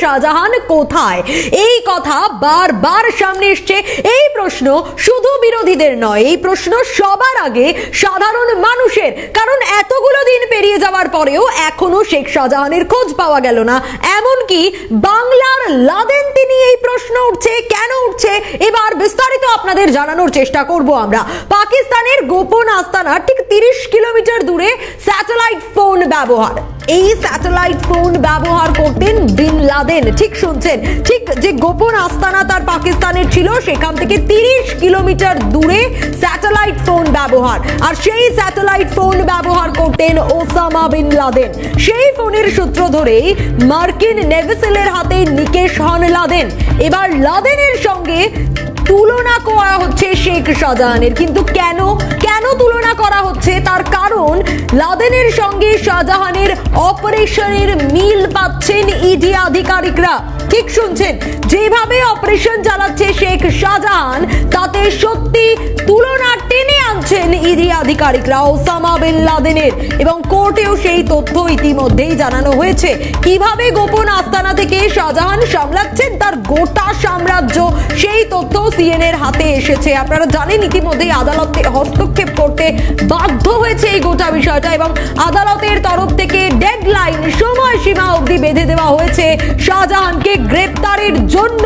শাহজাহান কোথায়? এই কথা বারবার সামনে এসছে। এই প্রশ্ন শুধু বিরোধীদের নয়, এই প্রশ্ন সবার আগে সাধারণ মানুষের। কারণ এতগুলো দিন পেরিয়ে যাওয়ার পরেও এখনো শেখ শাহজাহানের খোঁজ পাওয়া গেল না। এমনকি বাংলার লাদেন তিনি, এই প্রশ্ন উঠছে। কেন উঠছে এবার বিস্তারিত আপনাদের জানানোর চেষ্টা করব আমরা। পাকিস্তানের গোপন আস্তানার ঠিক 30 কিলোমিটার দূরে স্যাটেলাইট ফোন ব্যবহার, এই স্যাটেলাইট ফোন ব্যবহার করতেন বিন লাদেন। ঠিক শুনছেন, ঠিক যে গোপন আস্তানা তার পাকিস্তানের ছিল সেখান থেকে 30 কিলোমিটার দূরে স্যাটেলাইট ফোন ব্যবহার। আর সেই স্যাটেলাইট ফোন ব্যবহার করতেন ওসামা বিন লাদেন। সেই ফোনের সূত্র ধরেই মার্কিন নেভিসেলের হাতে নিকেশ হন লাদেন। এবার লাদেনের সঙ্গে তুলনা করা হচ্ছে শেখ শাহজাহানের। কিন্তু কেন কেন তুলনা করা হচ্ছে তার কারণ লাদেনের সঙ্গে শাহজাহানের অপারেশনের মিল পাচ্ছেন ইডি আধিকারিকরা। ঠিক শুনছেন, যেভাবে অপারেশন চালাচ্ছে শেখ শাহজাহান তাতে সত্যি তুলনা টেনে আনছেন ইডি আধিকারিকরা ওসামা বিন লাদেনের। এবং কোর্টেও সেই তথ্য ইতিমধ্যেই জানানো হয়েছে। কিভাবে গোপন আস্তানা থেকে শাহজাহান সামলাচ্ছেন তার গোটা সাম্রাজ্য, সেই তথ্য সিএনএর হাতে এসেছে। আপনারা জানেন ইতিমধ্যেই আদালতে হস্তক্ষেপ করতে বাধ্য হয়েছে এই গোটা বিষয়টা, এবং আদালতের তরফ থেকে ডেডলাইন, সময়সীমা অবধি বেঁধে দেওয়া হয়েছে শাহজাহানকে গ্রেপ্তারের জন্য।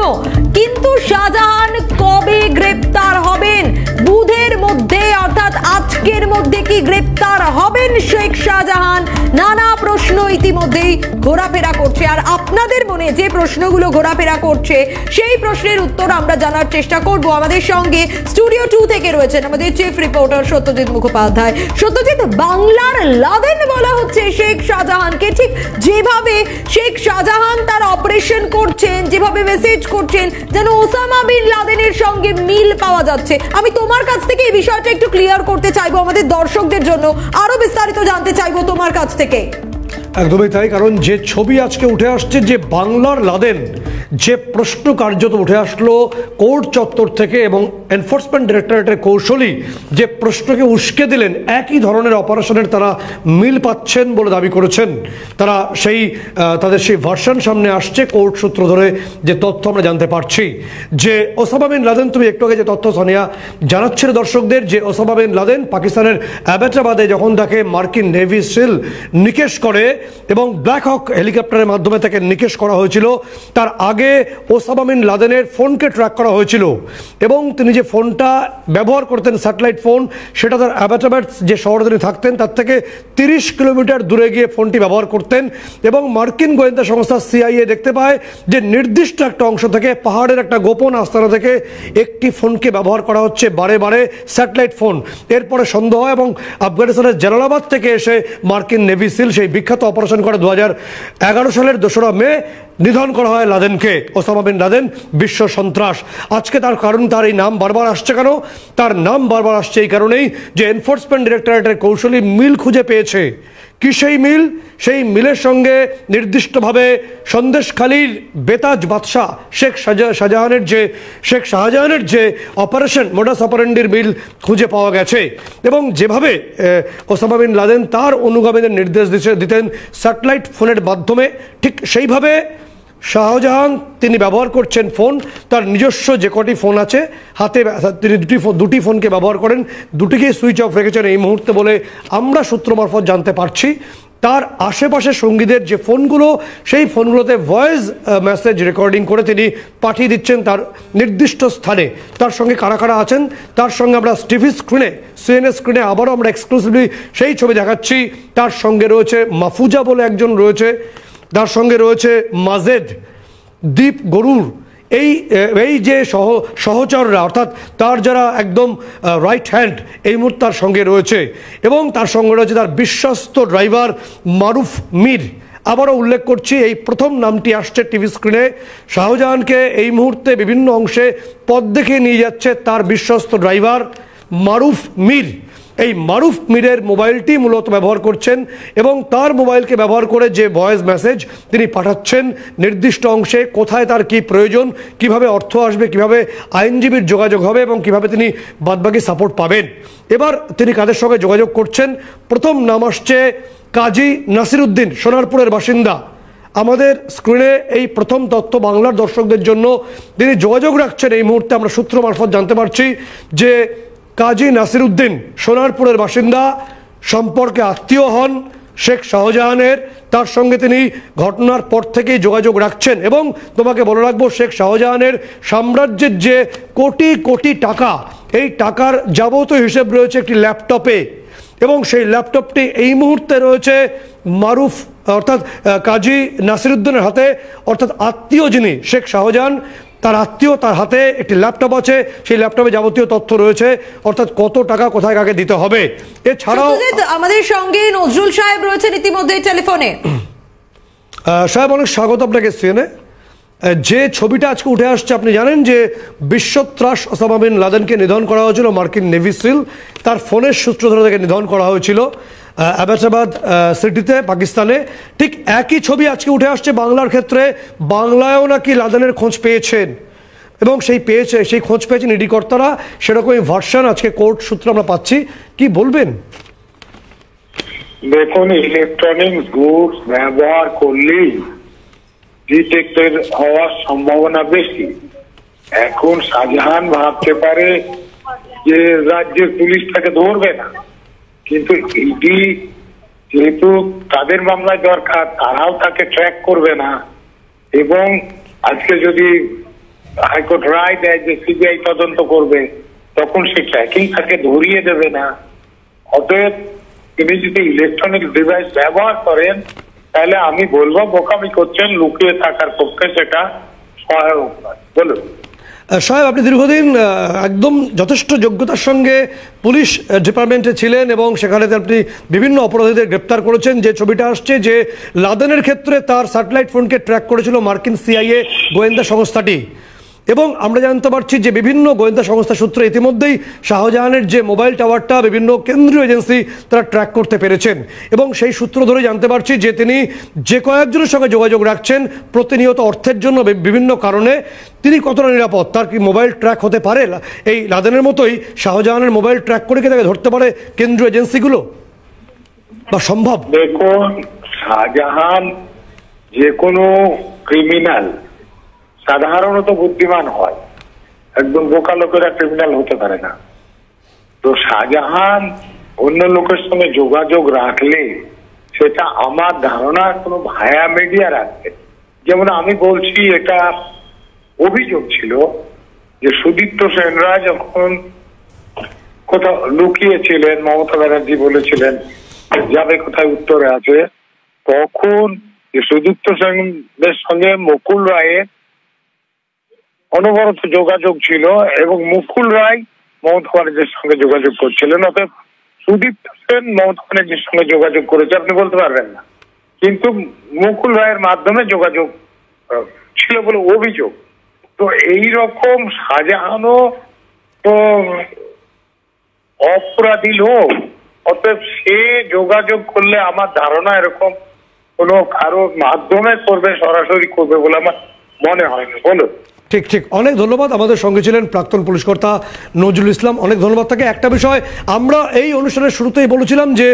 কিন্তু শাহজাহান কবে গ্রেপ্তার হবেন? বুধের মধ্যে অর্থাৎ আজকের মধ্যে কি গ্রেপ্তার হবেন শেখ শাহজাহান? নানা প্রশ্ন ইতিমধ্যেই ঘোরাফেরা করছে। আর আপনাদের মনে যে প্রশ্নগুলো ঘোরাফেরা করছে সেই প্রশ্নের উত্তর আমরা জানার চেষ্টা করব। আমাদের সঙ্গে স্টুডিও 2 থেকে রয়েছেন আমাদের চিফ রিপোর্টার সত্যজিৎ মুখোপাধ্যায়। সত্যজিৎ, বাংলার লাদেন বলা হচ্ছে শেখ শাহজাহানকে। ঠিক যেভাবে শেখ শাহজাহান তার অপারেশন করছেন, যেভাবে মেসেজ করছেন, যেন ওসামা বিন লাদেনের সঙ্গে মিল পাওয়া যাচ্ছে। আমি তোমার কাছ থেকে এই বিষয়টা একটু ক্লিয়ার করতে চাইবো, আমাদের দর্শকদের জন্য আরো বিস্তারিত জানতে চাইবো তোমার কাছ থেকে। একদমই তাই, কারণ যে ছবি আজকে উঠে আসছে, যে বাংলার লাদেন, যে প্রশ্ন কার্যত উঠে আসলো কোর্ট চত্বর থেকে, এবং এনফোর্সমেন্ট ডিরেক্টরেটের কৌশলী যে প্রশ্নকে উস্কে দিলেন, একই ধরনের অপারেশনের তারা মিল পাচ্ছেন বলে দাবি করেছেন তারা। তাদের সেই ভার্সন সামনে আসছে কোর্ট সূত্র ধরে যে তথ্য আমরা জানতে পারছি। যে ওসামা বিন লাদেন, তুমি একটু আগে যে তথ্য সোনিয়া জানাচ্ছিল দর্শকদের, যে ওসামা বিন লাদেন পাকিস্তানের অ্যাবাটাবাদে যখন তাকে মার্কিন নেভি সিল নিকেশ করে এবং ব্ল্যাক হক হেলিকপ্টারের মাধ্যমে তাকে নিকেশ করা হয়েছিল, তার আগে ওসামা বিন লাদেনের ফোনকে ট্র্যাক করা হয়েছিল। এবং তিনি যে ফোনটা ব্যবহার করতেন, স্যাটেলাইট ফোন, সেটা তার অ্যাবাটাবাদ যে শহরে তিনি থাকতেন তার থেকে 30 কিলোমিটার দূরে গিয়ে ফোনটি ব্যবহার করতেন। এবং মার্কিন গোয়েন্দা সংস্থা সিআইএ দেখতে পায় যে নির্দিষ্ট একটা অংশ থেকে, পাহাড়ের একটা গোপন আস্তানা থেকে একটি ফোনকে ব্যবহার করা হচ্ছে বারে বারে, স্যাটেলাইট ফোন। এরপরে সন্দেহ হয় এবং আফগানিস্তানের জালালাবাদ থেকে এসে মার্কিন নেভি সিল সেই বিখ্যাত অপারেশন করে 2011 সালের 2রা মে নিধন করা হয় লাদেনকে। ওসামা বিন লাদেন বিশ্ব সন্ত্রাস। আজকে তার কারণ, তার এই নাম বারবার আসছে কেন? তার নাম বারবার আসছে এই কারণেই যে এনফোর্সমেন্ট ডিরেক্টরেটের কৌশলী মিল খুঁজে পেয়েছে। কি সেই মিল? সেই মিলের সঙ্গে নির্দিষ্টভাবে সন্দেশখালীর বেতাজ বাদশাহ শেখ শাহজাহানের যে অপারেশন, মোডাস অপারেন্ডির মিল খুঁজে পাওয়া গেছে। এবং যেভাবে ওসামা বিন লাদেন তার অনুগামীদের নির্দেশ দিতেন স্যাটেলাইট ফোনের মাধ্যমে, ঠিক সেইভাবে শাহজাহান তিনি ব্যবহার করছেন ফোন। তার নিজস্ব যে কটি ফোন আছে হাতে, তিনি দুটি ফোনকে ব্যবহার করেন, দুটিকেই সুইচ অফ রেখেছেন এই মুহূর্তে বলে আমরা সূত্র মারফত জানতে পারছি। তার আশেপাশে সঙ্গীদের যে ফোনগুলো, সেই ফোনগুলোতে ভয়েস মেসেজ রেকর্ডিং করে তিনি পাঠিয়ে দিচ্ছেন তার নির্দিষ্ট স্থানে। তার সঙ্গে কারা কারা আছেন তার সঙ্গে আমরা টিভি স্ক্রিনে, সিএনএ স্ক্রিনে আবারও আমরা এক্সক্লুসিভলি সেই ছবি দেখাচ্ছি। তার সঙ্গে রয়েছে মাহফুজা বলে একজন রয়েছে, তার সঙ্গে রয়েছে মাজেদ, দীপ গরুর, এই যে সহচররা, অর্থাৎ তার যারা একদম রাইট হ্যান্ড এই মুহূর্তে তার সঙ্গে রয়েছে। এবং তার সঙ্গে রয়েছে তার বিশ্বস্ত ড্রাইভার মারুফ মীর। আবারও উল্লেখ করছি, এই প্রথম নামটি আসছে টিভি স্ক্রিনে। শাহজাহানকে এই মুহূর্তে বিভিন্ন অংশে পথ দেখিয়ে নিয়ে যাচ্ছে তার বিশ্বস্ত ড্রাইভার মারুফ মীর। এই মারুফ মীরের মোবাইলটি মূলত ব্যবহার করছেন এবং তার মোবাইলকে ব্যবহার করে যে ভয়েস মেসেজ তিনি পাঠাচ্ছেন নির্দিষ্ট অংশে, কোথায় তার কি প্রয়োজন, কিভাবে অর্থ আসবে, কিভাবে আইনজীবীর যোগাযোগ হবে এবং কিভাবে তিনি বাদবাকি সাপোর্ট পাবেন। এবার তিনি কাদের সঙ্গে যোগাযোগ করছেন? প্রথম নাম আসছে কাজী নাসিরউদ্দিন, সোনারপুরের বাসিন্দা। আমাদের স্ক্রিনে এই প্রথম তথ্য বাংলার দর্শকদের জন্য তিনি যোগাযোগ রাখছেন এই মুহূর্তে আমরা সূত্র মারফত জানতে পারছি যে কাজী নাসিরউদ্দিন সোনারপুরের বাসিন্দা, সম্পর্কে আত্মীয় হন শেখ শাহজাহানের, তার সঙ্গে তিনি ঘটনার পর থেকেই যোগাযোগ রাখছেন। এবং তোমাকে বলে রাখবো, শেখ শাহজাহানের সাম্রাজ্যের যে কোটি কোটি টাকা, এই টাকার যাবতীয় হিসেব রয়েছে একটি ল্যাপটপে, এবং সেই ল্যাপটপটি এই মুহূর্তে রয়েছে মারুফ অর্থাৎ কাজী নাসিরউদ্দিনের হাতে, অর্থাৎ আত্মীয় যিনি শেখ শাহজাহান তার আত্মীয়, তার হাতে একটি ল্যাপটপ আছে, সেই ল্যাপটপে যাবতীয় তথ্য রয়েছে, অর্থাৎ কত টাকা কোথায় কাকে দিতে হবে। এছাড়াও আমাদের সঙ্গে নজরুল সাহেব রয়েছেন ইতিমধ্যে টেলিফোনে। সাহেব, অনেক স্বাগত আপনাকে সিএনএ। যে ছবিটা আজকে উঠে আসছে, আপনি জানেন যে বিশ্বত্রাস ওসামা বিন লাদেনকে নিধন করা হয়েছিল মার্কিন নেভি সিল, তার ফোনের সূত্র ধরে তাকে নিধন করা হয়েছিল আহমেদাবাদ সিটিতে, পাকিস্তানে। ঠিক একই ছবি আজকে উঠে আসছে বাংলার ক্ষেত্রে। বাংলায়ও নাকি লাদেনের খোঁজ পেয়েছেন, এবং সেই খোঁজ পেয়েছেন ইডি কর্তারা, সেরকমই ভার্সন আজকে কোর্ট সূত্র আমরা পাচ্ছি। কি বলবেন? দেখুন, ইলেকট্রনিক্স গুডস ব্যবহার করলেই ডিটেক্টেড হওয়ার সম্ভাবনা বেশি। এখন শাহজাহান ভাবতে পারে যে রাজ্যের পুলিশ তাকে ধরবে না, কিন্তু ইডি যেহেতু তাদের মামলায় দরকার, তারাও তাকে ট্র্যাক করবে না। এবং আজকে যদি হাইকোর্ট রায় দেয় যে সিবিআই তদন্ত করবে, তখন সে ট্র্যাকিং তাকে ধরিয়ে দেবে না। অতএব তিনি যদি ইলেকট্রনিক ডিভাইস ব্যবহার করেন, তাহলে আমি বলবো বোকামি করছেন, লুকিয়ে থাকার পক্ষে সেটা সহায়ক নয়। বলুন সাহেব, আপনি দীর্ঘদিন একদম যথেষ্ট যোগ্যতার সঙ্গে পুলিশ ডিপার্টমেন্টে ছিলেন, এবং সেখানে আপনি বিভিন্ন অপরাধীদের গ্রেপ্তার করেছেন। যে ছবিটা আসছে যে লাদেনের ক্ষেত্রে তার স্যাটেলাইট ফোনকে ট্র্যাক করেছিল মার্কিন সিআইএ গোয়েন্দা সংস্থাটি, এবং আমরা জানতে পারছি যে বিভিন্ন গোয়েন্দা সংস্থা সূত্রে ইতিমধ্যেই শাহজাহানের যে মোবাইল টাওয়ারটা বিভিন্ন কেন্দ্রীয় এজেন্সি তারা ট্র্যাক করতে পেরেছেন, এবং সেই সূত্র ধরে জানতে পারছি যে তিনি যে কয়েকজনের সঙ্গে যোগাযোগ রাখছেন প্রতিনিয়ত অর্থের জন্য বিভিন্ন কারণে। তিনি কতটা নিরাপদ? তার কি মোবাইল ট্র্যাক হতে পারে? এই লাদেনের মতোই শাহজাহানের মোবাইল ট্র্যাক করে কি তাকে ধরতে পারে কেন্দ্রীয় এজেন্সিগুলো, বা সম্ভব? দেখুন, শাহজাহান যে কোনো ক্রিমিনাল সাধারণত বুদ্ধিমান হয়, একদম বোকা লোকেরা ক্রিমিনাল হতে পারে না। তো শাহজাহান অন্য লোকের সঙ্গে যোগাযোগ রাখলে সেটা আমার ধারণা কোনো ভায়া মিডিয়া রাখবে। যেমন আমি বলছি, এটা অভিযোগ ছিল যে সুদীপ্ত সেনরা যখন কোথাও লুকিয়েছিলেন, মমতা ব্যানার্জি বলেছিলেন যাবে কোথায় উত্তরে আছে, তখন সুদীপ্ত সেনের সঙ্গে মুকুল রায়ের অনবরত যোগাযোগ ছিল, এবং মুকুল রায় মমতা ব্যানার্জির সঙ্গে যোগাযোগ করছিলেন। অতএব সুদীপ্ত সেন মমতা ব্যানার্জির সঙ্গে যোগাযোগ করেছে আপনি বলতে পারবেন না, কিন্তু মুকুল রায়ের মাধ্যমে যোগাযোগ ছিল বলে অভিযোগ। তো এই রকম শাহজাহানও তো অপরাধী লোক, অতএব সে যোগাযোগ করলে আমার ধারণা এরকম কোনো কারো মাধ্যমে করবে, সরাসরি করবে বলে আমার মনে হয় না। বলুন। ঠিক ঠিক, অনেক ধন্যবাদ। আমাদের সঙ্গে ছিলেন প্রাক্তন পুলিশ কর্তা নজরুল ইসলাম, অনেক ধন্যবাদ তাকে। একটা বিষয় আমরা এই অনুষ্ঠানের শুরুতেই বলেছিলাম যে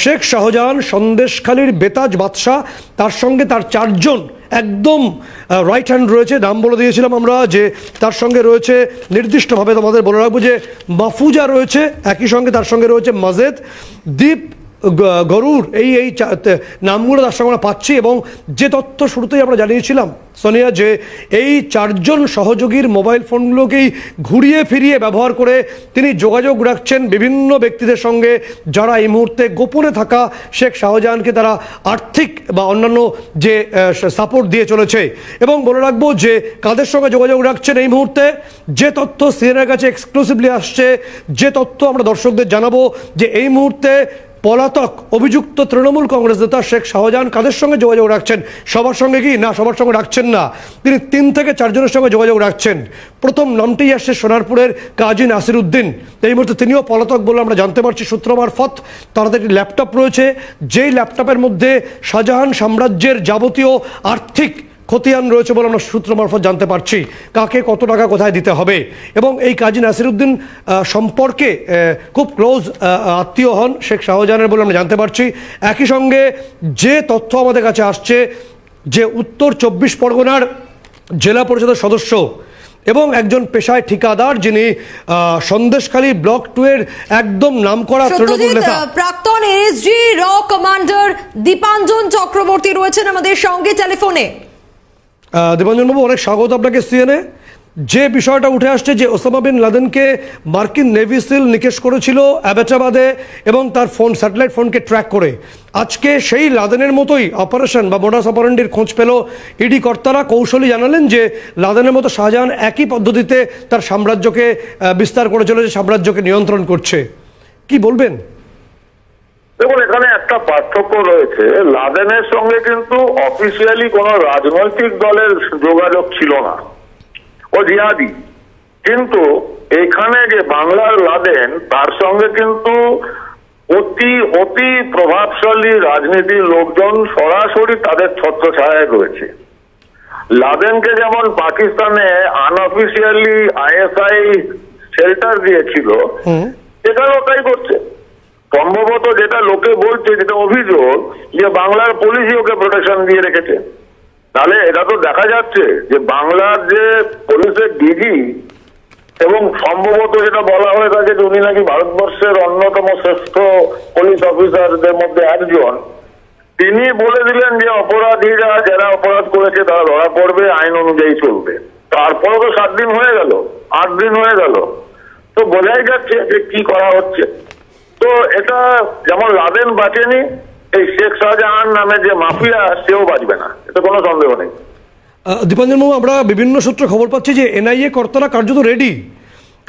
শেখ শাহজাহান সন্দেশখালীর বেতাজ বাদশাহ, তার সঙ্গে তার চারজন একদম রাইট হ্যান্ড রয়েছে। নাম বলে দিয়েছিলাম আমরা যে তার সঙ্গে রয়েছে নির্দিষ্টভাবে, তোমাদের বলে রাখবো যে মাহফুজা রয়েছে, একই সঙ্গে তার সঙ্গে রয়েছে মাজেদ, দীপ, গরুর, এই নামগুলো তার সঙ্গে আমরা পাচ্ছি। এবং যে তথ্য শুরুতেই আমরা জানিয়েছিলাম সোনিয়া, যে এই চারজন সহযোগীর মোবাইল ফোনগুলোকেই ঘুরিয়ে ফিরিয়ে ব্যবহার করে তিনি যোগাযোগ রাখছেন বিভিন্ন ব্যক্তিদের সঙ্গে, যারা এই মুহূর্তে গোপনে থাকা শেখ শাহজাহানকে তারা আর্থিক বা অন্যান্য যে সাপোর্ট দিয়ে চলেছে। এবং বলে রাখবো যে কাদের সঙ্গে যোগাযোগ রাখছেন এই মুহূর্তে, যে তথ্য সিএনএর কাছে এক্সক্লুসিভলি আসছে, যে তথ্য আমরা দর্শকদের জানাবো, যে এই মুহূর্তে পলাতক অভিযুক্ত তৃণমূল কংগ্রেস নেতা শেখ শাহজাহান কাদের সঙ্গে যোগাযোগ রাখছেন, সবার সঙ্গে কি না, সবার সঙ্গে রাখছেন না, তিনি 3 থেকে 4 জনের সঙ্গে যোগাযোগ রাখছেন। প্রথম নামটি আসছে সোনারপুরের কাজী নাসিরউদ্দিন, এই মুহূর্তে তিনিও পলাতক বলে আমরা জানতে পারছি সূত্র মারফত। তার হাতে একটি ল্যাপটপ রয়েছে, যেই ল্যাপটপের মধ্যে শাহজাহান সাম্রাজ্যের যাবতীয় আর্থিক খতিয়ান রয়েছে বলে আমরা সূত্র মারফত জানতে পারছি, কাকে কত টাকা কোথায় দিতে হবে। এবং এই কাজী নাসিরউদ্দিন সম্পর্কে খুব ক্লোজ আত্মীয় হন শেখ শাহজাহানের বলে আমরা জানতে পারছি। একই সঙ্গে যে তথ্য আমাদের কাছে আসছে, যে উত্তর 24 পরগনার জেলা পরিষদের সদস্য এবং একজন পেশায় ঠিকাদার, যিনি সন্দেশখালী ব্লক 2 এর একদম নামকরা তৃণমূল নেতা। প্রাক্তন এসজি র কমান্ডার দীপাঞ্জন চক্রবর্তী রয়েছেন আমাদের সঙ্গে টেলিফোনে। দীপাঞ্জন বাবু, অনেক স্বাগত আপনাকে সিএনএ। যে বিষয়টা উঠে আসছে যে ওসামা বিন লাদেনকে মার্কিন নেভি সিল নিকেশ করেছিল অ্যাবেটাবাদে এবং তার ফোন, স্যাটেলাইট ফোনকে ট্র্যাক করে, আজকে সেই লাদেনের মতোই অপারেশন বা মোডাস অপারেন্ডির খোঁজ পেল ইডি কর্তারা। কৌশলী জানালেন যে লাদেনের মতো শাহজাহান একই পদ্ধতিতে তার সাম্রাজ্যকে বিস্তার করে চলেছে, সাম্রাজ্যকে নিয়ন্ত্রণ করছে। কি বলবেন? দেখুন, এখানে একটা পার্থক্য রয়েছে। লাদেনের সঙ্গে কিন্তু অফিসিয়ালি কোনো রাজনৈতিক দলের যোগাযোগ ছিল না, ও জিহাদি। কিন্তু এখানে যে বাংলার লাদেন, তার সঙ্গে কিন্তু অতি অতি প্রভাবশালী রাজনীতির লোকজন সরাসরি তাদের ছত্রছায়ায় রয়েছে। লাদেনকে যেমন পাকিস্তানে আনঅফিসিয়ালি আইএসআই শেল্টার দিয়েছিল, এখানেও তাই করছে। সম্ভবত যেটা লোকে বলছে, যেটা অভিযোগ, যে বাংলার পুলিশই ওকে প্রোটেকশন দিয়ে রেখেছে। তাহলে এটা তো দেখা যাচ্ছে যে বাংলার যে পুলিশের ডিজি, এবং সম্ভবত যেটা বলা হয়ে থাকে যে উনি নাকি ভারতবর্ষের অন্যতম শ্রেষ্ঠ পুলিশ অফিসারদের মধ্যে একজন, তিনি বলে দিলেন যে অপরাধীরা যারা অপরাধ করেছে তারা ধরা পড়বে, আইন অনুযায়ী চলবে। তারপরে তো 7 দিন হয়ে গেল, 8 দিন হয়ে গেল, তো বোঝাই যাচ্ছে যে কি করা হচ্ছে। তো এটা যেমন লাদেন বাঁচেনি, এই শেখ শাহজাহান নামে যে মাফিয়া, সেও বাঁচবে না, এটা কোনো সন্দেহ নেই। দীপাঞ্জন বাবু, আমরা বিভিন্ন সূত্রে খবর পাচ্ছি যে এনআইএ কর্তারা কার্যত রেডি,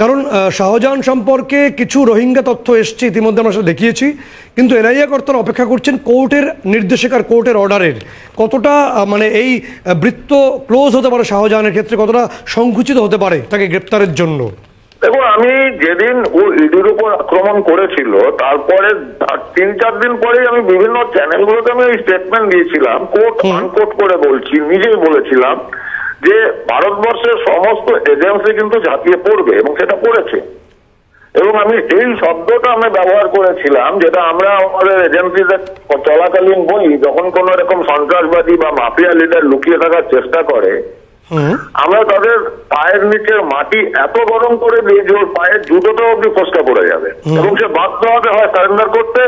কারণ শাহজাহান সম্পর্কে কিছু রোহিঙ্গা তথ্য এসছে, ইতিমধ্যে আমরা সেটা দেখিয়েছি, কিন্তু এনআইএ কর্তারা অপেক্ষা করছেন কোর্টের নির্দেশিকার, কোর্টের অর্ডারের। কতটা মানে এই বৃত্ত ক্লোজ হতে পারে শাহজাহানের ক্ষেত্রে, কতটা সংকুচিত হতে পারে তাকে গ্রেপ্তারের জন্য? দেখো, আমি যেদিন ও ইডির উপর আক্রমণ করেছিল, তারপরে 3-4 দিন পরেই আমি বিভিন্ন চ্যানেলগুলোতে আমি স্টেটমেন্ট দিয়েছিলাম, কোর্ট আনকোট করে বলছি, নিজেই বলেছিলাম যে ভারতবর্ষের সমস্ত এজেন্সি কিন্তু ঝাঁপিয়ে পড়বে, এবং সেটা পড়েছে। এবং আমি এই শব্দটা আমি ব্যবহার করেছিলাম, যেটা আমরা আমাদের এজেন্সিতে চলাকালীন বলি, যখন কোন এরকম সন্ত্রাসবাদী বা মাফিয়া লিডার লুকিয়ে থাকার চেষ্টা করে, আমরা তাদের পায়ের নিচের মাটি এত গরম করে দিই যে ওর পায়ের জুতোটা অব্দি ফসকা পড়ে যাবে, এবং সে বাধ্য হবে হয় সারেন্ডার করতে,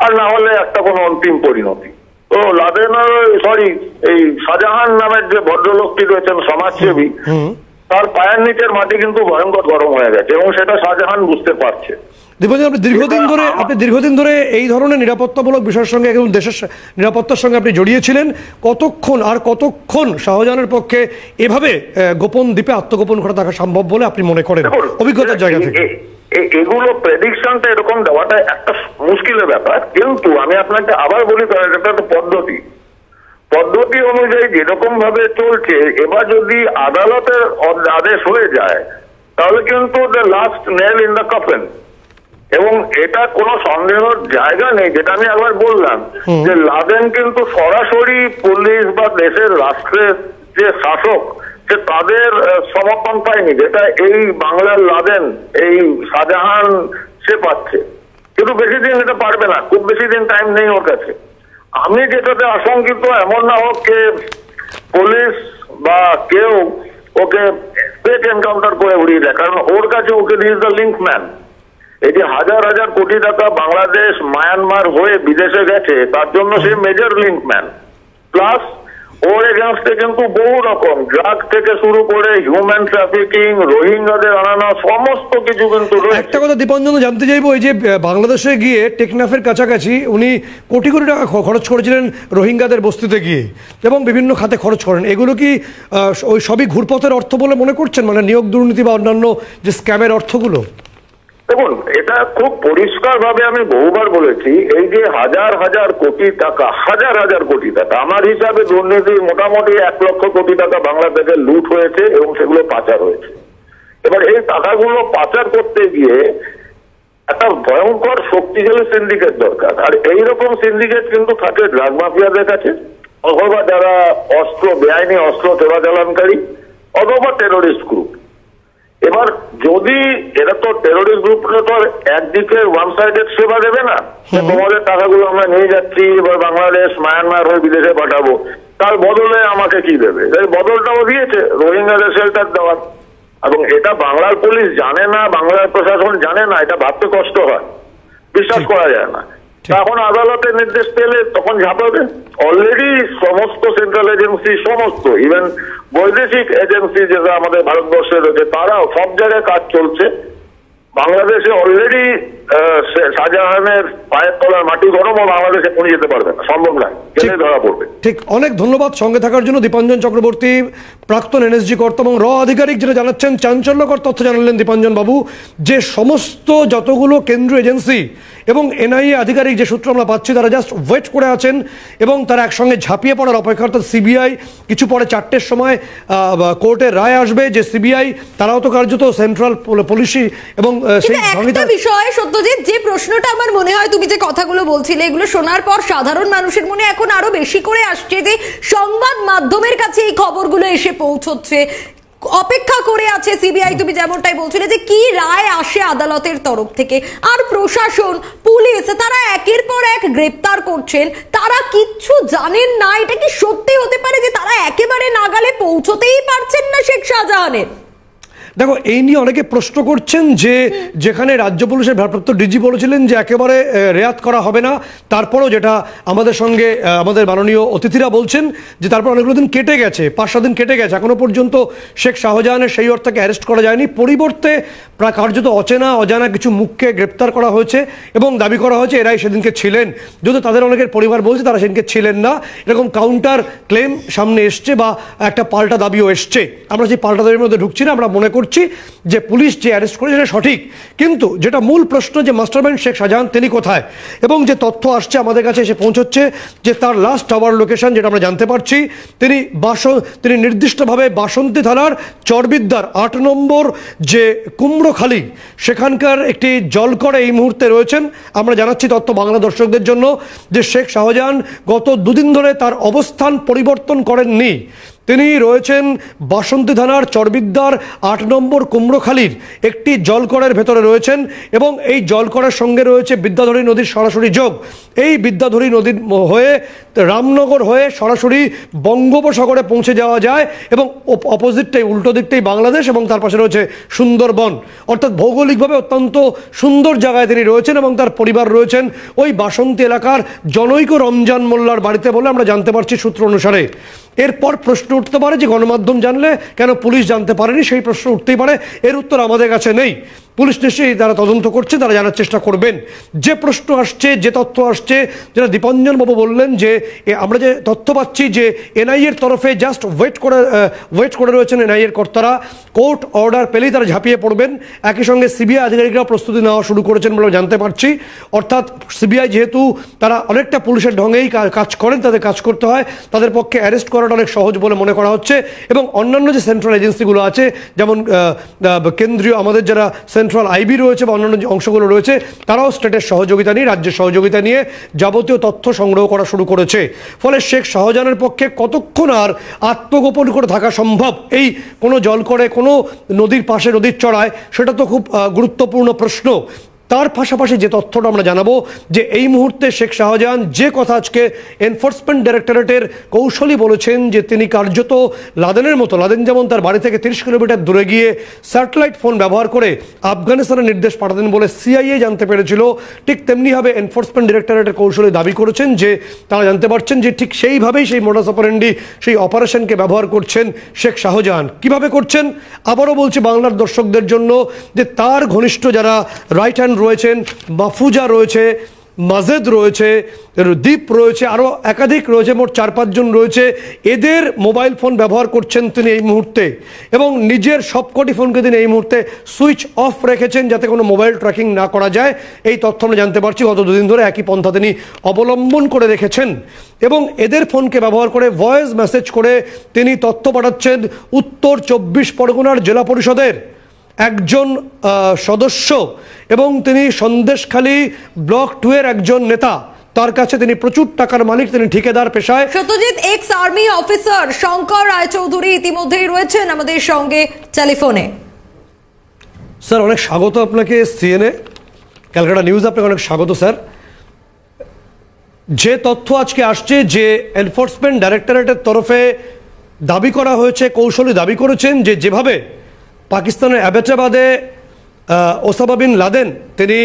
আর না হলে একটা কোনো অন্তিম পরিণতি। তো লাদেনের, এই শাহজাহান নামের যে ভদ্রলোকটি রয়েছেন সমাজসেবী, তার পায়ের নিচের মাটি কিন্তু ভয়ঙ্কর গরম হয়ে গেছে, এবং সেটা শাহজাহান বুঝতে পারছে। দীপাঞ্জন, আপনি দীর্ঘদিন ধরে এই ধরনের নিরাপত্তামূলক বিষয়ের সঙ্গে, একদম দেশের নিরাপত্তার সঙ্গে আপনি জড়িয়েছিলেন। কতক্ষণ শাহজাহানের পক্ষে এভাবে গোপন দ্বীপে আত্মগোপন করে থাকা সম্ভব বলে আপনি মনে করেন অভিজ্ঞতার জায়গা থেকে? এগুলো প্রেডিকশনটা এরকম দেওয়াটা একটা মুশকিলের ব্যাপার, কিন্তু আমি আপনাকে আবার বলি, এটা একটা পদ্ধতি অনুযায়ী যেরকম ভাবে চলছে, এবার যদি আদালতের আদেশ হয়ে যায়, তাহলে কিন্তু the last nail in the coffin. এবং এটা কোনো সন্দেহের জায়গা নেই, যেটা আমি একবার বললাম, যে লাদেন কিন্তু সরাসরি পুলিশ বা দেশের রাষ্ট্রের যে শাসক, যে তাদের সমর্থন পায়নি, যেটা এই বাংলার লাদেন, এই শাহজাহান, সে পাচ্ছে। কিন্তু বেশি দিন এটা পারবে না, খুব বেশি দিন টাইম নেই ওর কাছে। আমি যেটাতে আশঙ্কিত, এমন না হোক যে পুলিশ বা কেউ ওকে ফেক এনকাউন্টার করে উড়িয়ে দেয়, কারণ ওর কাছে okay is the link man. এই যে হাজার হাজার কোটি টাকা বাংলাদেশ মায়ানমার হয়ে বিদেশে গেছে, তার জন্য সে মেজর লিঙ্ক ম্যান। প্লাস ওর এগেনস্টে কিন্তু বহু রকম ড্রাগ থেকে শুরু করে হিউম্যান ট্রাফিকিং, রোহিঙ্গাদের আনানো, সমস্ত কিছু কিন্তু রয়েছে। একটা কথা দীপাঞ্জন জানতে চাইবো, এই যে বাংলাদেশে গিয়ে টেকনাফের কাছাকাছি উনি কোটি কোটি টাকা খরচ করেছিলেন রোহিঙ্গাদের বস্তিতে গিয়ে, এবং বিভিন্ন খাতে খরচ করেন, এগুলো কি ওই সবই ঘুরপথের অর্থ বলে মনে করছেন, মানে নিয়োগ দুর্নীতি বা অন্যান্য যে স্ক্যামের অর্থগুলো? দেখুন, এটা খুব পরিষ্কার ভাবে আমি বহুবার বলেছি, এই যে হাজার হাজার কোটি টাকা, আমার হিসাবে দুর্নীতি মোটামুটি 1 লক্ষ কোটি টাকা বাংলা থেকে লুট হয়েছে, এবং সেগুলো পাচার হয়েছে। এবার এই টাকাগুলো পাচার করতে গিয়ে একটা ভয়ঙ্কর শক্তিশালী সিন্ডিকেট দরকার, আর এইরকম সিন্ডিকেট কিন্তু থাকে ড্রাগ মাফিয়াদের কাছে, অথবা যারা বেআইনি অস্ত্র চোরাচালানকারী, অথবা টেরোরিস্ট গ্রুপ। এবার যদি এরা তো টেরোরিস্ট গ্রুপটা তো একদিকে ওয়ান সাইডেড সেবা দেবে না, তোমাদের টাকাগুলো আমরা নিয়ে যাচ্ছি, এবার বাংলাদেশ মায়ানমার হয়ে বিদেশে পাঠাবো, তার বদলে আমাকে কি দেবে? এই বদলটাও দিয়েছে, রোহিঙ্গাদের শেল্টার দেওয়ার। এবং এটা বাংলার পুলিশ জানে না, বাংলার প্রশাসন জানে না, এটা ভাবতে কষ্ট হয়, বিশ্বাস করা যায় না। এখন আদালতের নির্দেশ পেলে তখন ঝাঁপাবে। অলরেডি সমস্ত সেন্ট্রাল এজেন্সি, সমস্ত ইভেন বৈদেশিক এজেন্সি যেটা আমাদের ভারতবর্ষে রয়েছে, তারাও সব জায়গায় কাজ চলছে। বাংলাদেশে অলরেডি শাহজাহানের পায়ের তলার মাটি গরম, ও বাংলাদেশে পৌঁছে যেতে পারবে না, সম্ভব নয়, জেলে ধরা পড়বে। ঠিক, অনেক ধন্যবাদ সঙ্গে থাকার জন্য দীপাঞ্জন চক্রবর্তী, প্রাক্তন এনএসজি কর্তা এবং র আধিকারিক, যেটা জানাচ্ছেন চাঞ্চল্যকর তথ্য জানালেন দীপাঞ্জন বাবু, যে সমস্ত যতগুলো কেন্দ্রীয় এজেন্সি এবং এনআইএ আধিকারিক যে সূত্র আমরা পাচ্ছি, তারা জাস্ট ওয়েট করে আছেন এবং তারা একসঙ্গে ঝাঁপিয়ে পড়ার অপেক্ষা। অর্থাৎ সিবিআই কিছু পরে 4টের সময় কোর্টের রায় আসবে, যে সিবিআই তারাও তো কার্যত সেন্ট্রাল পুলিশই এবং সেই একটা বিষয় সত্যজিৎ, যে প্রশ্নটা আমার মনে হয় তুমি যে কথাগুলো বলছিলে এগুলো শোনার পর সাধারণ মানুষের মনে এখন আরো বেশি করে আসছে, যে সংবাদ মাধ্যমের কাছে এই খবরগুলো এসে পৌঁছচ্ছে, অপেক্ষা করে আছে সিবিআই, তুমি যেমনটাই বলছিলে যে কি রায় আসে আদালতের তরফ থেকে। আর প্রশাসন, পুলিশ, তারা একের পর এক গ্রেপ্তার করছেন, তারা কিচ্ছু জানেন না। এটা কি সত্যি হতে পারে যে তারা একেবারে নাগালে পৌঁছতেই পারছেন না শেখ শাহজাহানের? দেখো, এই নিয়ে অনেকে প্রশ্ন করছেন যে যেখানে রাজ্য পুলিশের ভারপ্রাপ্ত ডিজি বলেছিলেন যে একেবারে রেয়াত করা হবে না, তারপরও যেটা আমাদের সঙ্গে আমাদের মাননীয় অতিথিরা বলছেন যে তারপর অনেকগুলো দিন কেটে গেছে, 5-7 দিন কেটে গেছে, এখনো পর্যন্ত শেখ শাহজাহানের সেই অর্থকে অ্যারেস্ট করা যায়নি। পরিবর্তে প্রায় কার্যত অজানা কিছু মুখকে গ্রেপ্তার করা হয়েছে এবং দাবি করা হয়েছে এরাই সেদিনকে ছিলেন, যদিও তাদের অনেকের পরিবার বলছে তারা সেদিনকে ছিলেন না। এরকম কাউন্টার ক্লেম সামনে এসছে বা একটা পাল্টা দাবিও এসছে। আমরা সেই পাল্টা দাবির মধ্যে ঢুকছি না, আমরা মনে করছি যে পুলিশ যে অ্যারেস্ট করেছে সেটা সঠিক, কিন্তু যেটা মূল প্রশ্ন যে মাস্টারমাইন্ড শেখ শাহজাহান তিনি কোথায়, এবং যে তথ্য আসছে আমাদের কাছে এসে পৌঁছচ্ছে যে তার লাস্ট আওয়ার লোকেশন যেটা আমরা জানতে পারছি, তিনি নির্দিষ্টভাবে বাসন্তী থানার চরবিদ্যার 8 নম্বর যে কুমড়োখালি সেখানকার একটি জলকরে এই মুহূর্তে রয়েছেন। আমরা জানাচ্ছি তথ্য বাংলা দর্শকদের জন্য যে শেখ শাহজাহান গত 2 দিন ধরে তার অবস্থান পরিবর্তন করেননি। তিনি রয়েছেন বাসন্তী থানার চরবিদ্যার 8 নম্বর কুমড়োখালির একটি জলকরের ভেতরে রয়েছেন এবং এই জলকরের সঙ্গে রয়েছে বিদ্যাধরী নদীর সরাসরি যোগ। এই বিদ্যাধরী নদীর হয়ে রামনগর হয়ে সরাসরি বঙ্গোপসাগরে পৌঁছে যাওয়া যায় এবং অপোজিটটাই, উল্টো দিকটাই বাংলাদেশ এবং তার পাশে রয়েছে সুন্দরবন। অর্থাৎ ভৌগোলিকভাবে অত্যন্ত সুন্দর জায়গায় তিনি রয়েছেন এবং তার পরিবার রয়েছেন ওই বাসন্তী এলাকার জনৈক রমজান মোল্লার বাড়িতে বলে আমরা জানতে পারছি সূত্র অনুসারে। এরপর প্রশ্ন উঠতে পারে যে গণমাধ্যম জানলে কেন পুলিশ জানতে পারেনি, সেই প্রশ্ন উঠতেই পারে। এর উত্তর আমাদের কাছে নেই। পুলিশ নিশ্চয়ই তারা তদন্ত করছে, তারা জানার চেষ্টা করবেন। যে প্রশ্ন আসছে, যে তথ্য আসছে, যেটা দীপাঞ্জন বাবু বললেন যে আমরা যে তথ্য পাচ্ছি যে এনআইএর তরফে জাস্ট ওয়েট করে রয়েছেন এনআইএর কর্তারা, কোর্ট অর্ডার পেলেই তারা ঝাঁপিয়ে পড়বেন। একই সঙ্গে সিবিআই আধিকারিকরা প্রস্তুতি নেওয়া শুরু করেছেন বলে জানতে পারছি। অর্থাৎ সিবিআই যেহেতু তারা অনেকটা পুলিশের ঢঙেই কাজ করেন, তাদের কাজ করতে হয়, তাদের পক্ষে অ্যারেস্ট করাটা অনেক সহজ বলে মনে করা হচ্ছে। এবং অন্যান্য যে সেন্ট্রাল এজেন্সিগুলো আছে, যেমন কেন্দ্রীয় আমাদের যারা সেন্ট্রাল আইবি রয়েছে বা অন্যান্য যে অংশগুলো রয়েছে, তারাও স্টেটের সহযোগিতা নিয়ে, রাজ্যের সহযোগিতা নিয়ে যাবতীয় তথ্য সংগ্রহ করা শুরু করেছে। ফলে শেখ শাহজাহানের পক্ষে কতক্ষণ আর আত্মগোপন করে থাকা সম্ভব এই কোনো জল করে, কোনো নদীর পাশে, নদীর চড়ায়, সেটা তো খুব গুরুত্বপূর্ণ প্রশ্ন। তার পাশাপাশি যে তথ্যটা আমরা জানাবো যে এই মুহূর্তে শেখ শাহজাহান যে কথা আজকে এনফোর্সমেন্ট ডাইরেক্টরেটের কৌশলী বলেছেন যে তিনি কার্যত লাদেনের মতো, লাদেন যেমন তার বাড়ি থেকে 30 কিলোমিটার দূরে গিয়ে স্যাটেলাইট ফোন ব্যবহার করে আফগানিস্তানের নির্দেশ পাঠাতেন বলে সিআইএ জানতে পেরেছিল, ঠিক তেমনিভাবে এনফোর্সমেন্ট ডাইরেক্টরেটের কৌশলী দাবি করেছেন যে তারা জানতে পারছেন যে ঠিক সেইভাবেই সেই মোডাস অপারেন্ডি, সেই অপারেশনকে ব্যবহার করছেন শেখ শাহজাহান। কিভাবে করছেন আবারও বলছি বাংলার দর্শকদের জন্য যে তার ঘনিষ্ঠ যারা রাইট হ্যান্ড রয়েছেন, মাহফুজা রয়েছে, মাজেদ রয়েছে, দীপ রয়েছে, আরও একাধিক রয়েছে, মোট 4-5 জন রয়েছে, এদের মোবাইল ফোন ব্যবহার করছেন তিনি এই মুহূর্তে এবং নিজের সবকটি ফোনকে তিনি এই মুহূর্তে সুইচ অফ রেখেছেন যাতে কোনো মোবাইল ট্র্যাকিং না করা যায়। এই তথ্য আমরা জানতে পারছি গত 2 দিন ধরে একই পন্থা তিনি অবলম্বন করে রেখেছেন এবং এদের ফোনকে ব্যবহার করে ভয়েস মেসেজ করে তিনি তথ্য পাঠাচ্ছেন উত্তর 24 পরগনার জেলা পরিষদের একজন সদস্য এবং তিনি সন্দেশখালী ব্লক 2 এর একজন নেতা। তার কাছে তিনি প্রচুর টাকার মালিক, তিনি ঠিকাদার পেশায়। Satyajit, ex army officer Shankar Raychaudhuri ইতিমধ্যেই রয়েছেন আমাদের সঙ্গে টেলিফোনে। স্যার অনেক স্বাগত আপনাকে সিএনএ ক্যালকাটা নিউজ, আপনাকে অনেক স্বাগত স্যার। যে তথ্য আজকে আসছে যে এনফোর্সমেন্ট ডাইরেক্টরেটের তরফে দাবি করা হয়েছে, কৌশলী দাবি করেছেন যে যেভাবে পাকিস্তানের অ্যাবেটাবাদে ওসামা বিন লাদেন তিনি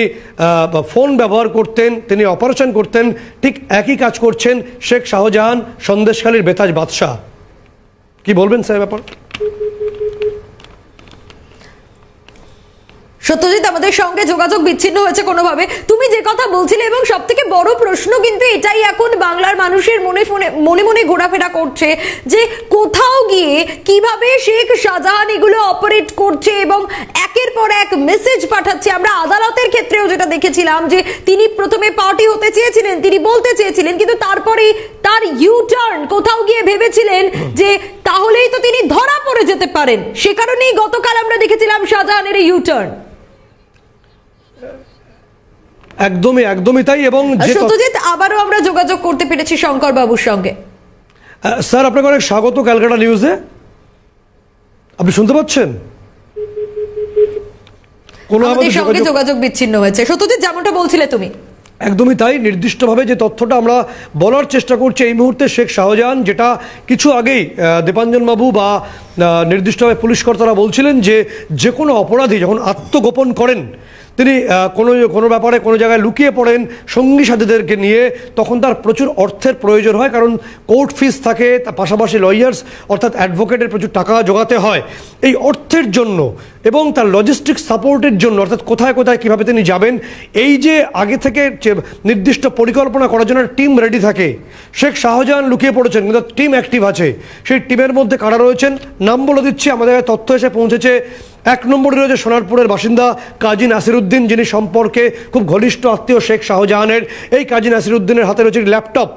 ফোন ব্যবহার করতেন, তিনি অপারেশন করতেন, ঠিক একই কাজ করছেন শেখ শাহজাহান সন্দেশখালীর বেতাজ বাদশাহ। কি বলবেন স্যার ব্যাপার? সত্যজিৎ, আমাদের সঙ্গে যোগাযোগ বিচ্ছিন্ন হয়েছে কোনোভাবে। তুমি যে কথা বলছিলে, এবং সব থেকে বড় প্রশ্ন কিন্তু এটাই এখন বাংলার মানুষের মনে মনে ঘোরাফেরা করছে যে কোথাও গিয়ে কিভাবে শেখ শাহজাহান এগুলো অপারেট করছে এবং একের পর এক মেসেজ পাঠাচ্ছে। আমরা আদালতের ক্ষেত্রেও যেটা দেখেছিলাম যে তিনি প্রথমে পার্টি হতে চেয়েছিলেন, তিনি বলতে চেয়েছিলেন, কিন্তু তারপরেই তার ইউ টার্ন, কোথাও গিয়ে ভেবেছিলেন যে তাহলেই তো তিনি ধরা পড়ে যেতে পারেন। সে কারণেই গতকাল আমরা দেখেছিলাম শাহজাহানের ইউ টার্ন। একদমই তাই। এবং সত্যজিৎ, আবারও আমরা যোগাযোগ করতে পেরেছি শঙ্কর বাবুর সঙ্গে। স্যার, আপনাকে অনেক স্বাগত ক্যালকাটা নিউজে। আপনি শুনতে পাচ্ছেন? আমাদের সঙ্গে যোগাযোগ বিচ্ছিন্ন হয়েছে। সত্যজিৎ, যেমনটা বলছিলে তুমি। একদমই তাই। নির্দিষ্টভাবে যে তথ্যটা আমরা বলার চেষ্টা করছি এই মুহূর্তে, শেখ শাহজাহান, যেটা কিছু আগেই দীপাঞ্জন বাবু বা নির্দিষ্টভাবে পুলিশ কর্তারা বলছিলেন যে কোনো অপরাধী যখন আত্মগোপন করেন, তিনি কোনো ব্যাপারে কোনো জায়গায় লুকিয়ে পড়েন সঙ্গী সাথীদেরকে নিয়ে, তখন তার প্রচুর অর্থের প্রয়োজন হয়, কারণ কোর্ট ফিস থাকে, তার পাশাপাশি লয়ার্স অর্থাৎ অ্যাডভোকেটের প্রচুর টাকা জোগাতে হয়। এই অর্থের জন্য এবং তার লজিস্টিক সাপোর্টের জন্য, অর্থাৎ কোথায় কোথায় কীভাবে তিনি যাবেন, এই যে আগে থেকে নির্দিষ্ট পরিকল্পনা করার জন্য টিম রেডি থাকে। শেখ শাহজাহান লুকিয়ে পড়েছেন, কিন্তু টিম অ্যাক্টিভ আছে। সেই টিমের মধ্যে কারা রয়েছেন নাম বলে দিচ্ছি। আমাদের তথ্য এসে পৌঁছেছে। 1 নম্বরে রয়েছে সোনারপুরের বাসিন্দা কাজী নাসিরউদ্দিন, যিনি সম্পর্কে খুব ঘনিষ্ঠ আত্মীয় শেখ শাহজাহানের। এই কাজী নাসিরউদ্দিনের হাতে রয়েছে ল্যাপটপ,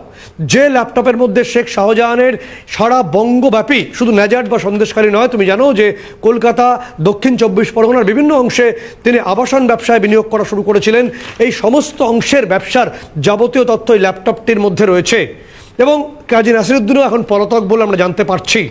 যে ল্যাপটপের মধ্যে শেখ শাহজাহানের সারা বঙ্গব্যাপী, শুধু ন্যাজাট বা সন্দেশখালী নয়, তুমি জানো যে কলকাতা, দক্ষিণ 24 পরগনার বিভিন্ন অংশে তিনি আবাসন ব্যবসায় বিনিয়োগ করা শুরু করেছিলেন। এই সমস্ত অংশের ব্যবসার যাবতীয় তথ্য এই ল্যাপটপটির মধ্যে রয়েছে। এবং কাজী নাসিরউদ্দিনও এখন পলাতক বলে আমরা জানতে পারছি।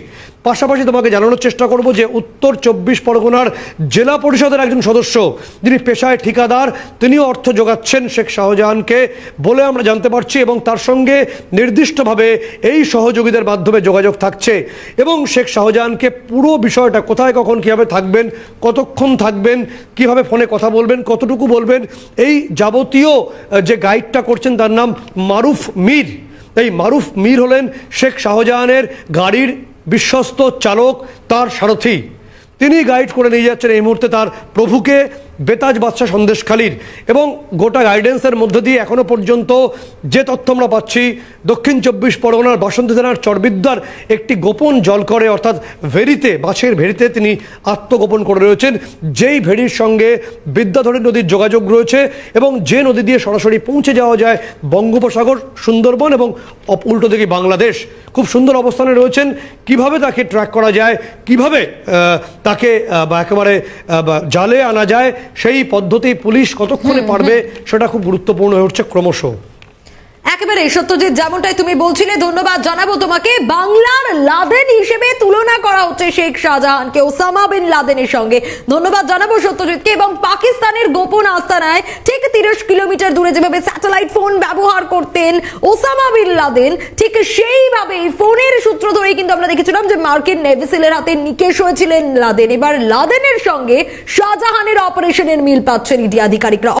পাশাপাশি তোমাকে জানানোর চেষ্টা করব যে উত্তর 24 পরগনার জেলা পরিষদের একজন সদস্য, যিনি পেশায় ঠিকাদার, তিনিও অর্থ যোগাচ্ছেন শেখ শাহজাহানকে বলে আমরা জানতে পারছি। এবং তার সঙ্গে নির্দিষ্টভাবে এই সহযোগীদের মাধ্যমে যোগাযোগ থাকছে। এবং শেখ শাহজাহানকে পুরো বিষয়টা কোথায় কখন কীভাবে থাকবেন, কতক্ষণ থাকবেন, কিভাবে ফোনে কথা বলবেন, কতটুকু বলবেন, এই যাবতীয় যে গাইডটা করছেন তার নাম মারুফ মীর। এই মারুফ মীর হলেন শেখ শাহজাহানের গাড়ির বিশ্বস্ত চালক, তার সারথি। তিনি গাইড করে নিয়ে যাচ্ছেন এই মুহূর্তে তার প্রভুকে বেতাজ বাদশাহ সন্দেশখালীর। এবং গোটা গাইডেন্সের মধ্য দিয়ে এখনো পর্যন্ত যে তথ্য আমরা পাচ্ছি, দক্ষিণ 24 পরগনার বাসন্তী থানার চরবিদ্যার একটি গোপন জলকরে, অর্থাৎ ভেরিতে, মাছের ভেরিতে তিনি আত্মগোপন করে রয়েছেন। যেই ভেরির সঙ্গে বিদ্যাধরী নদীর যোগাযোগ রয়েছে এবং যে নদী দিয়ে সরাসরি পৌঁছে যাওয়া যায় বঙ্গোপসাগর, সুন্দরবন এবং উল্টো দিকে বাংলাদেশ। খুব সুন্দর অবস্থানে রয়েছেন। কিভাবে তাকে ট্র্যাক করা যায়, কিভাবে তাকে একেবারে জালে আনা যায়, সেই পদ্ধতি পুলিশ কতক্ষণে পারবে, সেটা খুব গুরুত্বপূর্ণ হয়ে উঠছে ক্রমশ। একেবারে সত্যজিৎ, যেমনটাই তুমি বলছিলে, ধন্যবাদ জানাবো তোমাকে। বাংলার লাদেন হিসেবে তুলনা করা হচ্ছে শেখ শাহজাহানকে ওসামা বিন লাদেনের সঙ্গে। ধন্যবাদ জানাবো সত্যজিৎকে। এবং পাকিস্তানের গোপন আস্তানায় ঠিক 30 কিলোমিটার দূরে যেভাবে স্যাটেলাইট ফোন ব্যবহার করতেন ওসামা বিন লাদেন, ঠিক সেইভাবেই ফোনের সূত্র ধরেই কিন্তু আমরা দেখেছিলাম যে মার্কিন নেভি সিলের হাতে নিকেশ হয়েছিলেন লাদেন। এবার লাদেনের সঙ্গে শাহজাহানের অপারেশনের মিল পাচ্ছেন ইডি আধিকারিকরা।